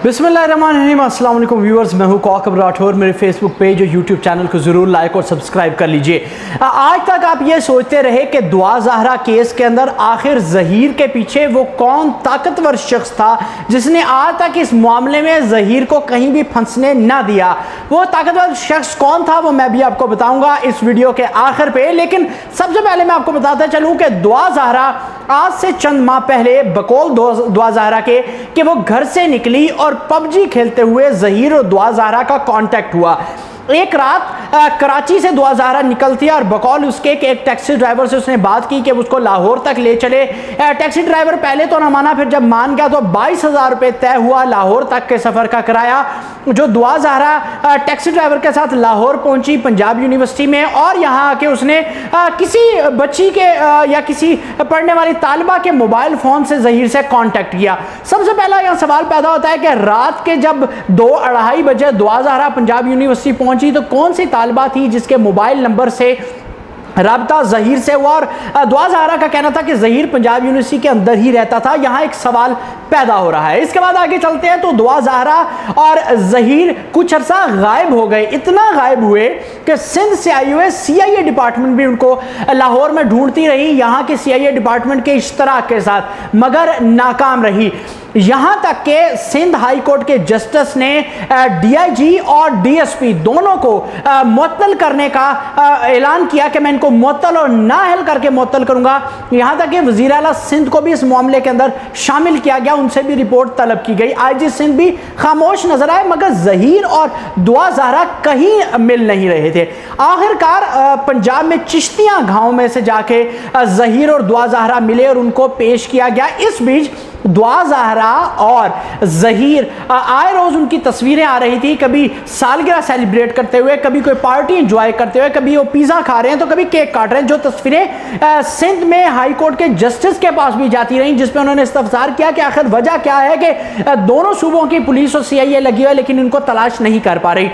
बिस्मिल्लाहिर्रहमानिर्रहीम। अस्सलाम वालेकुम व्यूअर्स, मैं हूं कौकब राठौर। मेरे फेसबुक पेज और यूट्यूब चैनल को ज़रूर लाइक और सब्सक्राइब कर लीजिए। आज तक आप ये सोचते रहे कि दुआ ज़हरा केस के अंदर आखिर ज़हीर के पीछे वो कौन ताकतवर शख्स था जिसने आज तक इस मामले में ज़हीर को कहीं भी फंसने ना दिया। वो ताकतवर शख्स कौन था वो मैं भी आपको बताऊंगा इस वीडियो के आखिर पे। लेकिन सबसे पहले मैं आपको बताता चलूँ कि दुआ ज़हरा आज से चंद माह पहले बकौल दुआ ज़हरा के कि वो घर से निकली और पबजी खेलते हुए ज़हीर और दुआ ज़हरा का कांटेक्ट हुआ। एक रात कराची से दुआ ज़हरा निकलती है और बकौल उसके कि एक टैक्सी ड्राइवर से उसने बात की कि उसको लाहौर तक ले चले। टैक्सी ड्राइवर पहले तो ना माना, फिर जब मान गया तो 22,000 रुपये तय हुआ लाहौर तक के सफ़र का किराया। जो दुआ ज़हरा टैक्सी ड्राइवर के साथ लाहौर पहुंची पंजाब यूनिवर्सिटी में, और यहाँ आके उसने किसी बच्ची के या किसी पढ़ने वाली तालिबा के मोबाइल फ़ोन से ज़हीर से कॉन्टैक्ट किया। सबसे पहला यहाँ सवाल पैदा होता है कि रात के जब 2-2:30 बजे दुआ ज़हरा पंजाब यूनिवर्सिटी पहुंची तो कौन सी तालिबा थी जिसके मोबाइल नंबर से राब्ता ज़हीर से हुआ। और दुआ ज़हरा का कहना था कि ज़हीर पंजाब यूनिवर्सिटी के अंदर ही रहता था। यहाँ एक सवाल पैदा हो रहा है। इसके बाद आगे चलते हैं तो दुआ ज़हरा और ज़हीर कुछ अरसा गायब हो गए। इतना गायब हुए कि सिंध से आई हुए CIA डिपार्टमेंट भी उनको लाहौर में ढूंढती रही, यहाँ के CIA डिपार्टमेंट के इश्तराक के साथ, मगर नाकाम रही। यहाँ तक के सिंध हाई कोर्ट के जस्टिस ने DIG और DSP दोनों को मुअत्तल करने का ऐलान किया कि मैं इनको मुअत्तल और नाअहल करके मुअत्तल करूंगा। यहाँ तक कि वज़ीर आला सिंध को भी इस मामले के अंदर शामिल किया गया, उनसे भी रिपोर्ट तलब की गई। IG सिंध भी खामोश नजर आए, मगर ज़हीर और दुआ ज़हरा कहीं मिल नहीं रहे थे। आखिरकार पंजाब में चिश्तियाँ गाँव में से जाके ज़हीर और दुआ ज़हरा मिले और उनको पेश किया गया। इस बीच दुआ ज़हरा और ज़हीर आए रोज़ उनकी तस्वीरें आ रही थी, कभी सालगिरह सेलिब्रेट करते हुए, कभी कोई पार्टी एंजॉय करते हुए, कभी वो पिज़्ज़ा खा रहे हैं तो कभी केक काट रहे हैं। जो तस्वीरें सिंध में हाई कोर्ट के जस्टिस के पास भी जाती रहीं, जिसपे उन्होंने इस्तफसार किया कि आखिर वजह क्या है कि दोनों सूबों की पुलिस और CIA लगी हुई है लेकिन इनको तलाश नहीं कर पा रही।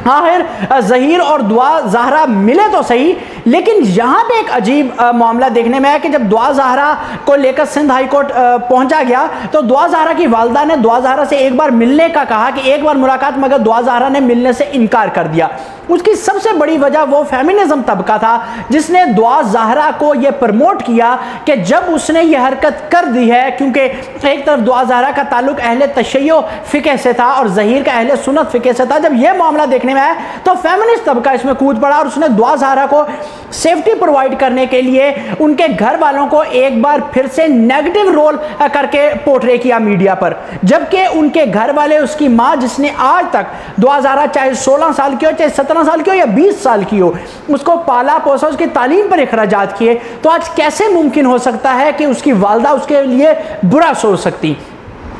आखिर ज़हीर और दुआ ज़हरा मिले तो सही, लेकिन यहाँ पे एक अजीब मामला देखने में आया कि जब दुआ ज़हरा को लेकर सिंध हाई कोर्ट पहुँचा गया तो दुआ ज़हरा की वालदा ने दुआ ज़हरा से एक बार मिलने का कहा कि एक बार मुलाकात, मगर दुआ ज़हरा ने मिलने से इनकार कर दिया। उसकी सबसे बड़ी वजह वो फेमिनिज्म तबका था जिसने दुआ ज़हरा को ये प्रमोट किया कि जब उसने ये हरकत कर दी है, क्योंकि एक तरफ दुआ ज़हरा का ताल्लुक अहले तशय्यो फ़िक़ह से था और ज़हीर का अहले सुन्नत फ़िक़ह से था। जब यह मामला देखने में आया तो फेमिनिस्ट तबका इसमें कूद पड़ा और उसने दुआ ज़हरा को सेफ्टी प्रोवाइड करने के लिए उनके घर वालों को एक बार फिर से नेगेटिव रोल करके पोर्ट्रे किया मीडिया पर, जबकि उनके घर वाले, उसकी माँ जिसने आज तक दुआ ज़हरा चाहे 16 साल की हो, चाहे 17 साल की हो या 20 साल की हो, उसको पाला पोसा, उसकी तालीम पर अखराजात किए, तो आज कैसे मुमकिन हो सकता है कि उसकी वालदा उसके लिए बुरा सोच सकती।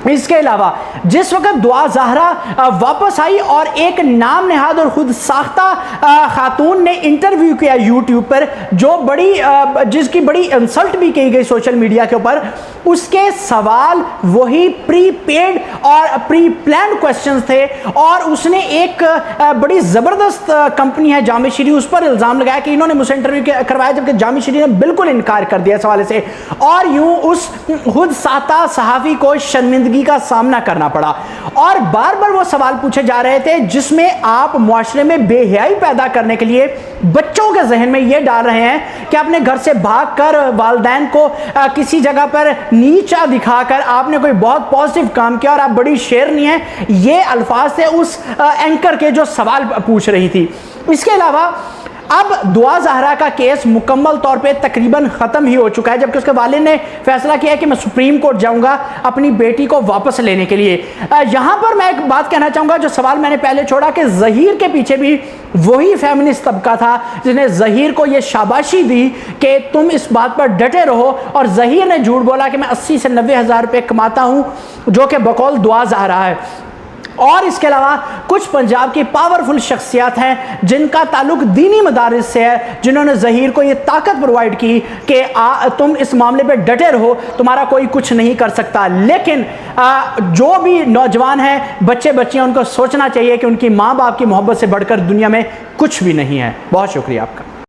इसके अलावा जिस वक्त दुआ ज़हरा वापस आई और एक नाम नहाद और खुद साख्ता खातून ने इंटरव्यू किया यूट्यूब पर, जो जिसकी बड़ी इंसल्ट भी की गई सोशल मीडिया के ऊपर, उसके सवाल वही प्री पेड और प्री प्लान क्वेश्चंस थे। और उसने एक बड़ी ज़बरदस्त कंपनी है जामे श्री, उस पर इल्ज़ाम लगाया कि इन्होंने मुझसे इंटरव्यू करवाया, जबकि जामे श्री ने बिल्कुल इनकार कर दिया सवाल से, और यूँ उस खुद साख्ता सहाफ़ी को शर्मिंदगी का सामना करना पड़ा। और बार बार वो सवाल पूछे जा रहे थे जिसमें आप मुआशरे में बेहयाई पैदा करने के लिए बच्चों के जहन में ये डाल रहे हैं कि आपने घर से भागकर वालिदैन को किसी जगह पर नीचा दिखाकर आपने कोई बहुत पॉजिटिव काम किया और आप बड़ी शेरनी हैं। ये अल्फाज थे उस एंकर के जो सवाल पूछ रही थी। इसके अलावा अब दुआ ज़हरा का केस मुकम्मल तौर पे तकरीबन ख़त्म ही हो चुका है, जबकि उसके वालिद ने फैसला किया कि मैं सुप्रीम कोर्ट जाऊंगा अपनी बेटी को वापस लेने के लिए। यहाँ पर मैं एक बात कहना चाहूँगा, जो सवाल मैंने पहले छोड़ा कि ज़हीर के पीछे भी वही फेमिनिस्ट तबका था जिसने ज़हीर को ये शाबाशी दी कि तुम इस बात पर डटे रहो, और ज़हीर ने झूठ बोला कि मैं 80 से 90 हज़ार रुपये कमाता हूँ, जो कि बकौल दुआ ज़हरा है। और इसके अलावा कुछ पंजाब की पावरफुल शख्सियत हैं जिनका ताल्लुक दीनी मदारिस से है, जिन्होंने ज़हीर को ये ताकत प्रोवाइड की कि तुम इस मामले पे डटे रहो, तुम्हारा कोई कुछ नहीं कर सकता। लेकिन जो भी नौजवान हैं, बच्चे बच्चियाँ, उनको सोचना चाहिए कि उनकी माँ बाप की मोहब्बत से बढ़कर दुनिया में कुछ भी नहीं है। बहुत शुक्रिया आपका।